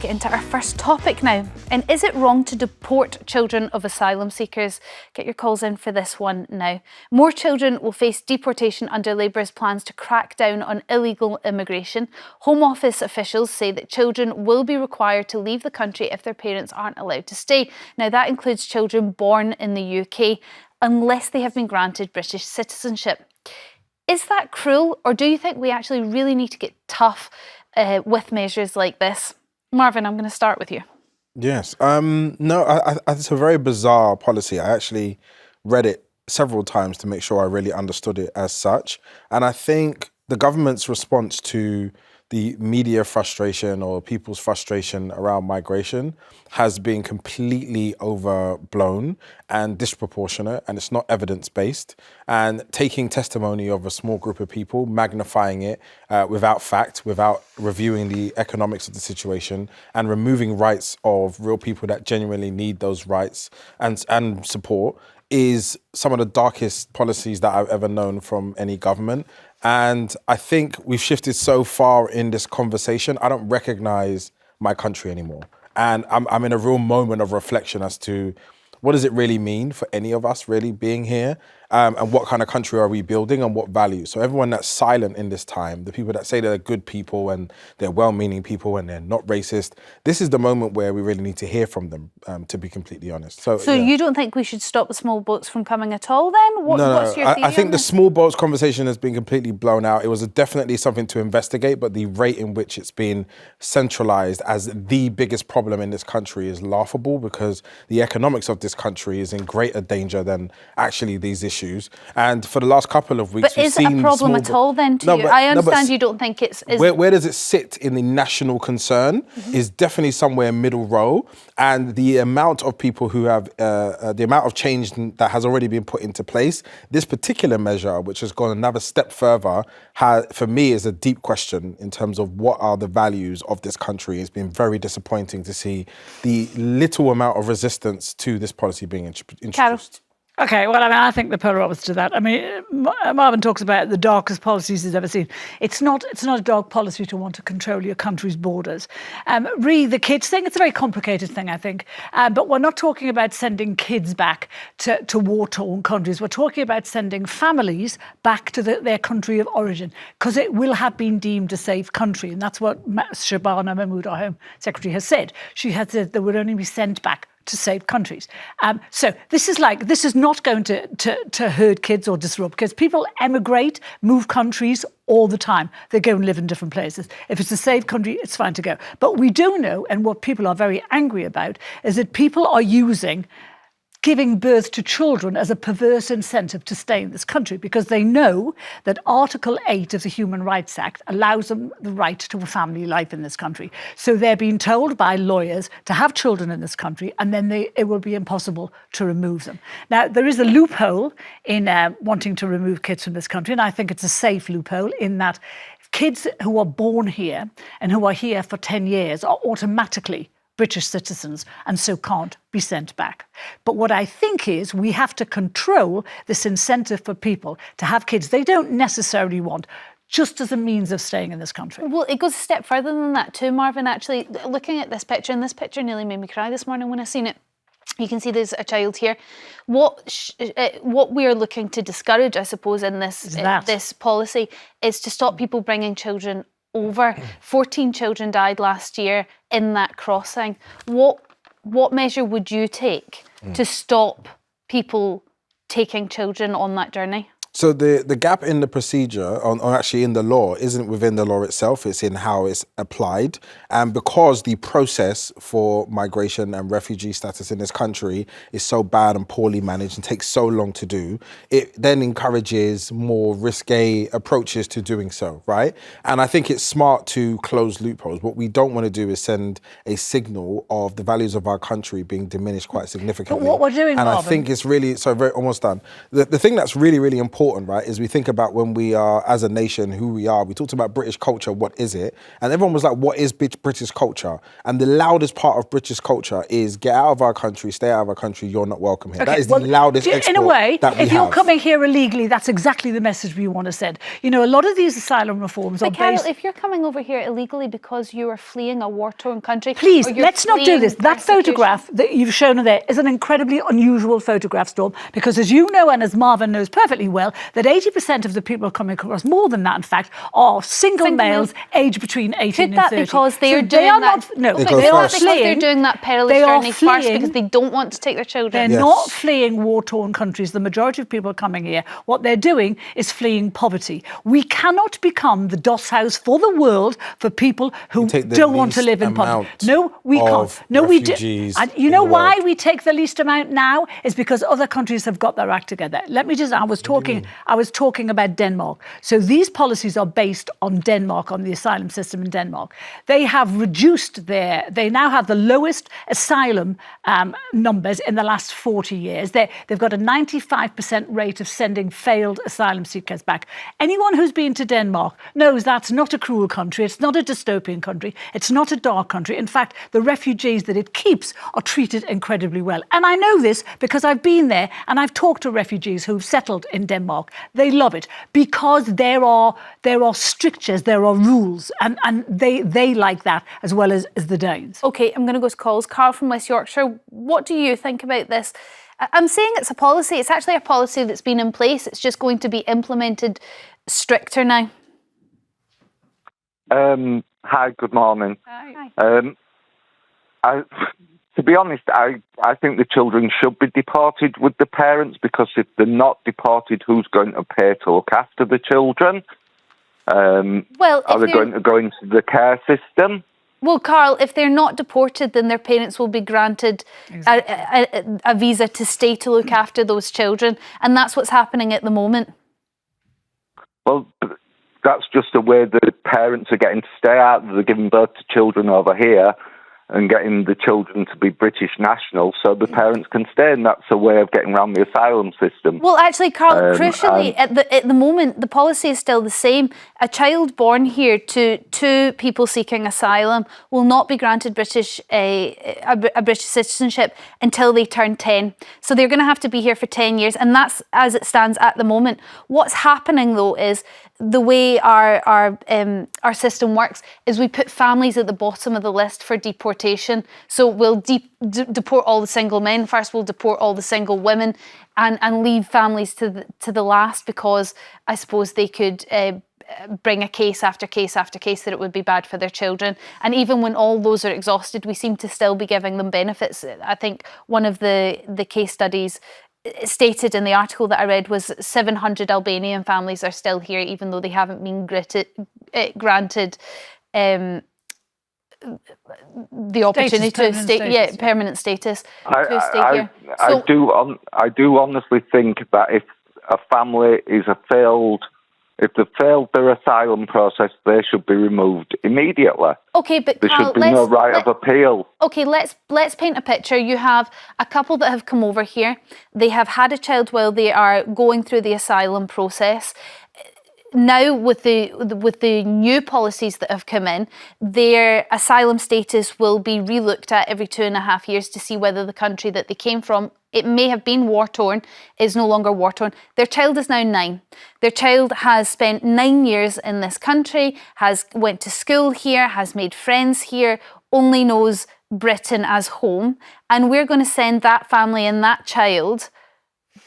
get into our first topic now. And is it wrong to deport children of asylum seekers? Get your calls in for this one now. More children will face deportation under Labour's plans to crack down on illegal immigration. Home Office officials say that children will be required to leave the country if their parents aren't allowed to stay. Now, that includes children born in the UK, unless they have been granted British citizenship. Is that cruel, or do you think we actually really need to get tough with measures like this? Marvyn, I'm going to start with you. Yes. No, it's a very bizarre policy. I actually read it several times to make sure I really understood it as such. And I think the government's response to the media frustration or people's frustration around migration has been completely overblown and disproportionate, and it's not evidence-based, and taking testimony of a small group of people, magnifying it without fact, without reviewing the economics of the situation, and removing rights of real people that genuinely need those rights and support is some of the darkest policies that I've ever known from any government. And I think we've shifted so far in this conversation, I don't recognize my country anymore. And I'm in a real moment of reflection as to what does it really mean for any of us really being here? And what kind of country are we building and what values? So everyone that's silent in this time, the people that say they're good people and they're well-meaning people and they're not racist, this is the moment where we really need to hear from them, to be completely honest. So yeah. You don't think we should stop the small boats from coming at all then? What's your theory I think on the this? small boats conversation has been completely blown out. It was definitely something to investigate, but the rate in which it's been centralised as the biggest problem in this country is laughable, because the economics of this country is in greater danger than actually these issues. And for the last couple of weeks, but is it a problem at all then to you? I understand you don't think it's... Where does it sit in the national concern is definitely somewhere middle row. And the amount of people who have, the amount of change that has already been put into place, this particular measure, which has gone another step further, for me is a deep question in terms of what are the values of this country. It's been very disappointing to see the little amount of resistance to this policy being introduced. Carole? Okay, well, I think the polar opposite to that. I mean, Marvyn talks about the darkest policies he's ever seen. It's not a dark policy to want to control your country's borders. Re the kids thing, it's a very complicated thing, I think. But we're not talking about sending kids back to war-torn countries. We're talking about sending families back to their country of origin, because it will have been deemed a safe country. And that's what Shabana Mahmood, our Home Secretary, has said. She has said they would only be sent back to safe countries. So this is not going to hurt kids or disrupt kids. People emigrate, move countries all the time. They go and live in different places. If it's a safe country, it's fine to go. But we do know, and what people are very angry about, is that people are using giving birth to children as a perverse incentive to stay in this country, because they know that Article 8 of the Human Rights Act allows them the right to a family life in this country. So they're being told by lawyers to have children in this country, and then it will be impossible to remove them. Now, there is a loophole in wanting to remove kids from this country, and I think it's a safe loophole in that kids who are born here and who are here for 10 years are automatically British citizens and so can't be sent back. But what I think is we have to control this incentive for people to have kids they don't necessarily want, just as a means of staying in this country. Well, it goes a step further than that too, Marvyn. Actually, looking at this picture, and this picture nearly made me cry this morning when I seen it. You can see there's a child here. What we are looking to discourage, I suppose, in this policy is to stop people bringing children over. 14 children died last year in that crossing. What measure would you take to stop people taking children on that journey? So the gap in the procedure, or actually in the law, isn't within the law itself, it's in how it's applied. And because the process for migration and refugee status in this country is so bad and poorly managed and takes so long to do, it then encourages more risque approaches to doing so, right? And I think it's smart to close loopholes. What we don't want to do is send a signal of the values of our country being diminished quite significantly. But what we're doing, and Marvyn, I think it's really, almost done. The thing that's really, really important important, right, is we think about when we are, as a nation, who we are. We talked about British culture, what is it? And everyone was like, what is British culture? And the loudest part of British culture is get out of our country, stay out of our country, you're not welcome here. That is the loudest export in a way, that we if you're have. coming here illegally, that's exactly the message we want to send. You know, a lot of these asylum reforms are Carole, based... if you're coming over here illegally because you are fleeing a war-torn country... Please, let's not do this. That photograph that you've shown there is an incredibly unusual photograph, Storm, because as you know, and as Marvyn knows perfectly well, that 80% of the people coming across, more than that in fact, are single males aged between 18 and 30. Could that because they are doing they are that... Not, no, okay, they are because fleeing. They're doing that perilous journey first because they don't want to take their children. They're not fleeing war-torn countries. The majority of people coming here, what they're doing is fleeing poverty. We cannot become the DOS house for the world for people who don't want to live in poverty. No, we can't. No, we do. And you know why we take the least amount now? Is because other countries have got their act together. Let me just, I was talking about Denmark. So these policies are based on Denmark, on the asylum system in Denmark. They have reduced they now have the lowest asylum numbers in the last 40 years. They've got a 95% rate of sending failed asylum seekers back. Anyone who's been to Denmark knows that's not a cruel country. It's not a dystopian country. It's not a dark country. In fact, the refugees that it keeps are treated incredibly well. And I know this because I've been there and I've talked to refugees who've settled in Denmark. They love it because there are strictures, there are rules, and they like that as well as the Danes. OK, I'm going to go to calls. Carl from West Yorkshire, what do you think about this? I'm saying it's a policy. It's actually a policy that's been in place. It's just going to be implemented stricter now. Hi, good morning. Hi. To be honest, I think the children should be deported with the parents, because if they're not deported, who's going to pay to look after the children? Are they going to go into the care system? Well, Carl, if they're not deported, then their parents will be granted a visa to stay to look after those children. And that's what's happening at the moment. Well, that's just the way the parents are getting to stay out. They're giving birth to children over here and getting the children to be British nationals so the parents can stay, and that's a way of getting around the asylum system. Well, actually, Carl, crucially, at the moment, the policy is still the same. A child born here to two people seeking asylum will not be granted a British citizenship until they turn 10. So they're going to have to be here for 10 years, and that's as it stands at the moment. What's happening, though, is the way our system works is we put families at the bottom of the list for deportation. So we'll deport all the single men first, we'll deport all the single women, and leave families to the last, because I suppose they could bring a case after case after case that it would be bad for their children. And even when all those are exhausted, we seem to still be giving them benefits. I think one of the case studies stated in the article that I read was 700 Albanian families are still here, even though they haven't been granted the opportunity to stay, permanent status to stay here. I do honestly think that if a family is if they've failed their asylum process, they should be removed immediately. Okay, but there should be no right of appeal. Okay, let's paint a picture. You have a couple that have come over here. They have had a child while they are going through the asylum process. Now, with the new policies that have come in, their asylum status will be relooked at every 2.5 years to see whether the country that they came from, it may have been war-torn, is no longer war-torn. Their child is now 9. Their child has spent 9 years in this country, went to school here, has made friends here, only knows Britain as home. And we're going to send that family and that child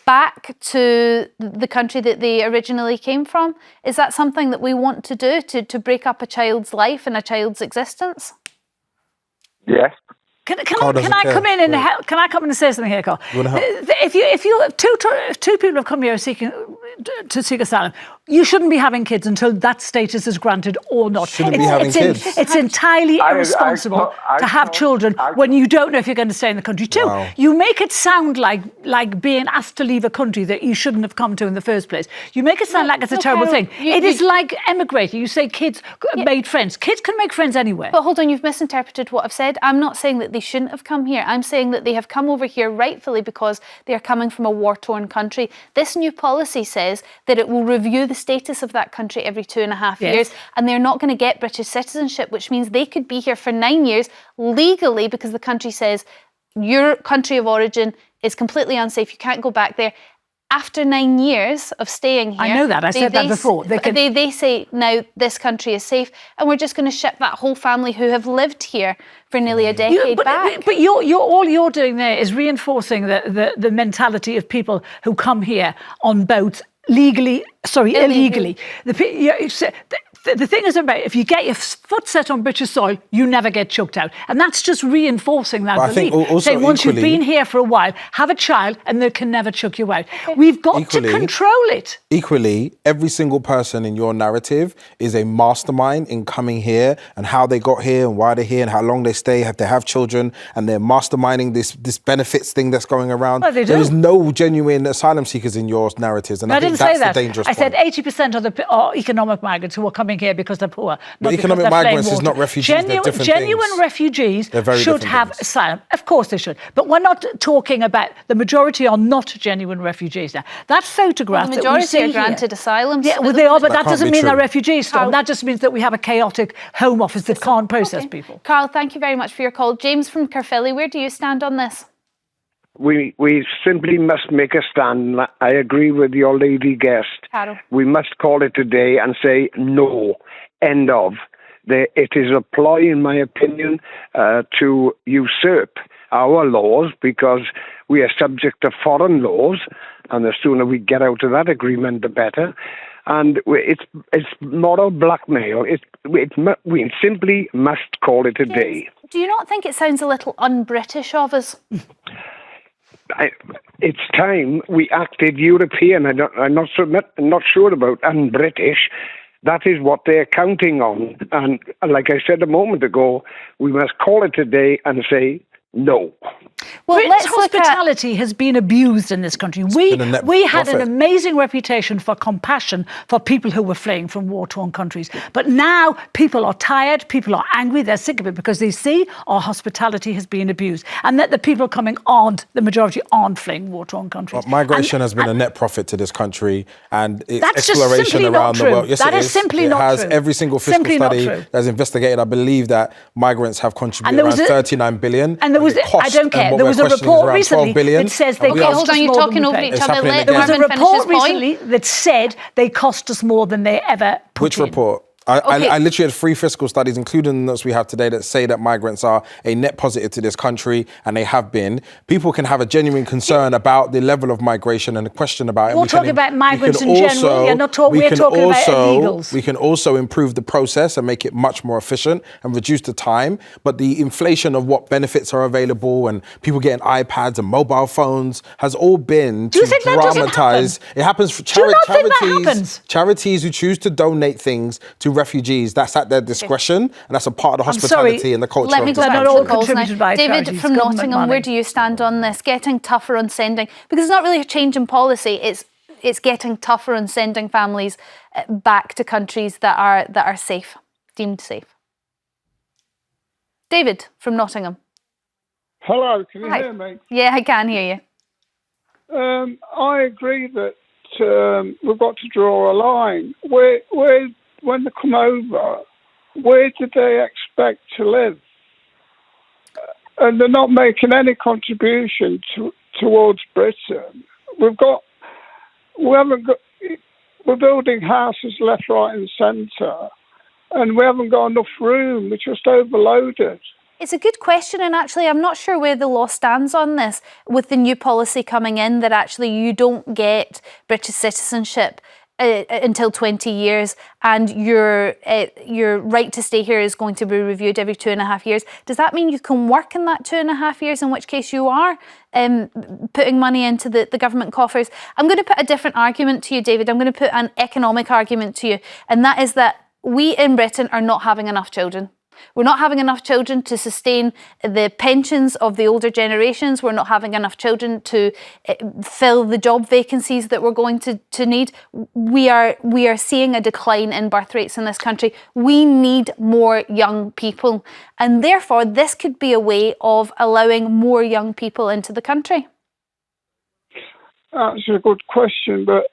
back to the country that they originally came from. Is that something that we want to do, to break up a child's life and a child's existence? Yes. Can I come in and help? Can I come in and say something here, Carl? If two people have come here to seek asylum, you shouldn't be having kids until that status is granted or not. It's entirely irresponsible to have children when you don't know if you're going to stay in the country. Too, you make it sound like being asked to leave a country that you shouldn't have come to in the first place. You make it sound like it's a terrible thing. It is like emigrating. You say kids made friends. Kids can make friends anywhere. But hold on, you've misinterpreted what I've said. I'm not saying that they shouldn't have come here. I'm saying that they have come over here rightfully because they are coming from a war-torn country. This new policy says says that it will review the status of that country every 2.5 years, and they're not going to get British citizenship, which means they could be here for 9 years legally because the country says your country of origin is completely unsafe, you can't go back there. After 9 years of staying here... I know that, I said that before. They say, now this country is safe, and we're just going to ship that whole family who have lived here for nearly a decade back. But all you're doing there is reinforcing the mentality of people who come here on boats illegally. The thing is about, if you get your foot set on British soil, you never get chucked out. And that's just reinforcing that belief. I think also saying once you've been here for a while, have a child and they can never chuck you out. We've got to control it. Equally, every single person in your narrative is a mastermind in coming here and how they got here and why they're here and how long they stay, have to have children, and they're masterminding this benefits thing that's going around. Well, they do. There is no genuine asylum seekers in your narratives, and I think that's the dangerous point. I said 80% are economic migrants who are coming here because they're poor. But economic migrants is not refugees, they're different Genuine things. Refugees should have things. asylum. Of course they should. But we're not talking about, the majority are not genuine refugees now. That photograph the majority are granted asylum. Yeah, well, they are, but that doesn't mean they're refugees, Tom. Carl, that just means that we have a chaotic Home Office that can't process people. Carl, thank you very much for your call. James from Caerphilly, where do you stand on this? We simply must make a stand. I agree with your lady guest. Carol. We must call it a day and say no, end of. It is a ploy, in my opinion, to usurp our laws because we are subject to foreign laws, and the sooner we get out of that agreement, the better. And it's moral blackmail. We simply must call it a day. Do you not think it sounds a little un-British of us? It's time we acted European. I'm not sure about un-British. That is what they're counting on. And like I said a moment ago, we must call it a day and say no. Well, Britain's hospitality has been abused in this country. We had an amazing reputation for compassion for people who were fleeing from war-torn countries. But now people are tired, people are angry, they're sick of it because they see our hospitality has been abused and that the people coming the majority aren't fleeing war-torn countries. Well, migration has been a net profit to this country and its that's exploration around the world. Yes, that is simply not true. It has every single fiscal study that's investigated. I believe that migrants have contributed around 39 billion. And there was, I don't care. There was a report recently that says they cost us more than we paid. There was a report recently that said they cost us more than they ever put in. Which report? I literally had 3 fiscal studies, including the notes we have today, that say that migrants are a net positive to this country, and they have been. People can have a genuine concern about the level of migration and a question about it. We're talking about migrants in general. We're talking about illegals. We can also improve the process and make it much more efficient and reduce the time. But the inflation of what benefits are available and people getting iPads and mobile phones has all been to dramatize. It happens for charities who choose to donate things to refugees. That's at their discretion, and that's a part of the hospitality and the culture. Let me go back to the calls now. David from Nottingham, where do you stand on this? Getting tougher on sending, because it's not really a change in policy. It's getting tougher on sending families back to countries that are safe, deemed safe. David from Nottingham. Hello, can you hear me? Yeah, I can hear you. I agree that we've got to draw a line. When they come over, where do they expect to live? And they're not making any contribution towards Britain. We're building houses left, right, and centre, and we haven't got enough room. We're just overloaded. It's a good question, and actually I'm not sure where the law stands on this with the new policy coming in that actually you don't get British citizenship until 20 years, and your right to stay here is going to be reviewed every 2.5 years. Does that mean you can work in that 2.5 years, in which case you are putting money into the government coffers? I'm going to put a different argument to you, David. I'm going to put an economic argument to you, and that is that we in Britain are not having enough children. We're not having enough children to sustain the pensions of the older generations. We're not having enough children to fill the job vacancies that we're going to need. We are seeing a decline in birth rates in this country. We need more young people. And therefore, this could be a way of allowing more young people into the country. That's a good question, but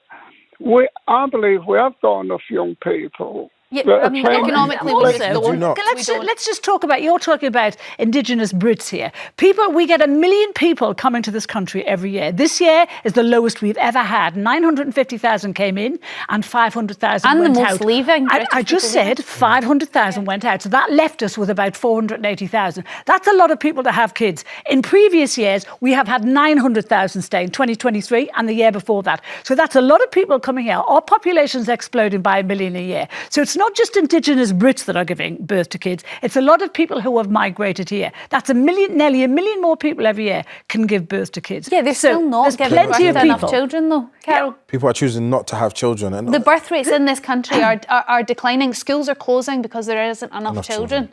I believe we have got enough young people. Yeah, that I are mean, training economically, for we it. just We do don't. not. Let's just talk about, you're talking about indigenous Brits here. We get 1 million people coming to this country every year. This year is the lowest we've ever had. 950,000 came in and 500,000 And went the out. most leaving. I just said 500,000 went out. So that left us with about 480,000. That's a lot of people to have kids. In previous years, we have had 900,000 staying, 2023 and the year before that. So that's a lot of people coming here. Our population's exploding by 1 million a year. So it's not just indigenous Brits that are giving birth to kids. It's a lot of people who have migrated here. That's nearly 1 million more people every year can give birth to kids. Yeah, they're still not there's giving plenty birth of to enough people. children, though, Carol. People are choosing not to have children. And The birth rates in this country are declining. Schools are closing because there isn't enough children.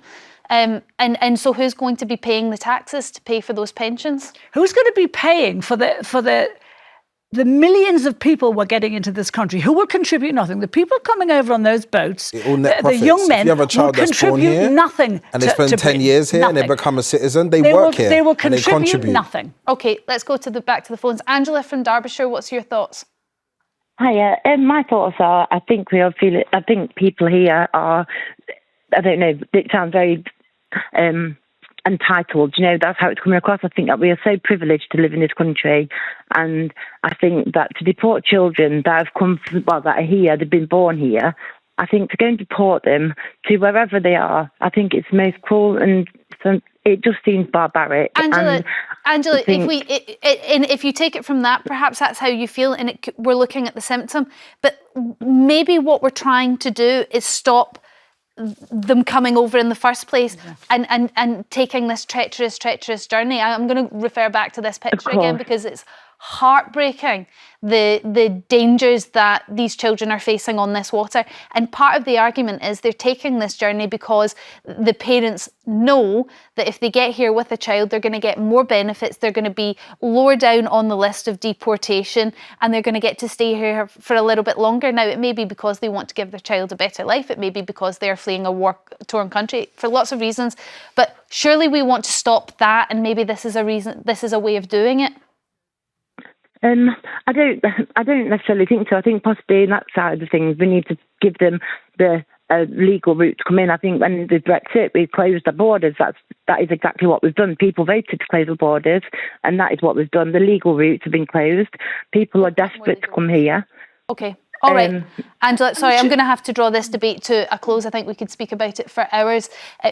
And so who's going to be paying the taxes to pay for those pensions? Who's going to be paying for the millions of people we're getting into this country? Who will contribute nothing? The people coming over on those boats, It all net the young profits. men, If you have a will child that's born contribute here nothing. and they spend 10 Britain. years here and they Nothing. become a citizen, they They work here. They will and they contribute nothing. Okay, let's go back to the phones. Angela from Derbyshire, what's your thoughts? Hiya. My thoughts are, I think people here are, I don't know, it sounds very entitled. You know, that's how it's coming across. I think that we are so privileged to live in this country, and I think that to deport children that have come from, that are here, they've been born here, I think to go and deport them to wherever they are, I think it's most cruel, and it just seems barbaric. Angela, if you take it from that, perhaps that's how you feel, and we're looking at the symptom. But maybe what we're trying to do is stop them coming over in the first place and taking this treacherous journey. I'm going to refer back to this picture again because it's heartbreaking, the dangers that these children are facing on this water. And part of the argument is they're taking this journey because the parents know that if they get here with a child, they're going to get more benefits, they're going to be lower down on the list of deportation, and they're going to get to stay here for a little bit longer. Now, it may be because they want to give their child a better life, it may be because they're fleeing a war-torn country, for lots of reasons, but surely we want to stop that, and maybe this is a way of doing it. I don't necessarily think so. I think possibly in that side of things, we need to give them the legal route to come in. I think when the Brexit, we closed the borders. That is exactly what we've done. People voted to close the borders, and that is what we've done. The legal routes have been closed. People are desperate to come here. Okay. All right. Angela, sorry, I'm going to have to draw this debate to a close. I think we could speak about it for hours.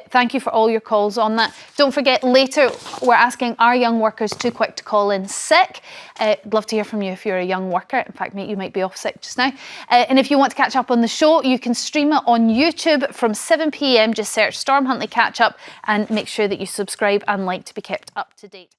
Thank you for all your calls on that. Don't forget, later we're asking, are young workers too quick to call in sick? I'd love to hear from you if you're a young worker. In fact, mate, you might be off sick just now. And if you want to catch up on the show, you can stream it on YouTube from 7 p.m. Just search Storm Huntley Catch Up and make sure that you subscribe and like to be kept up to date.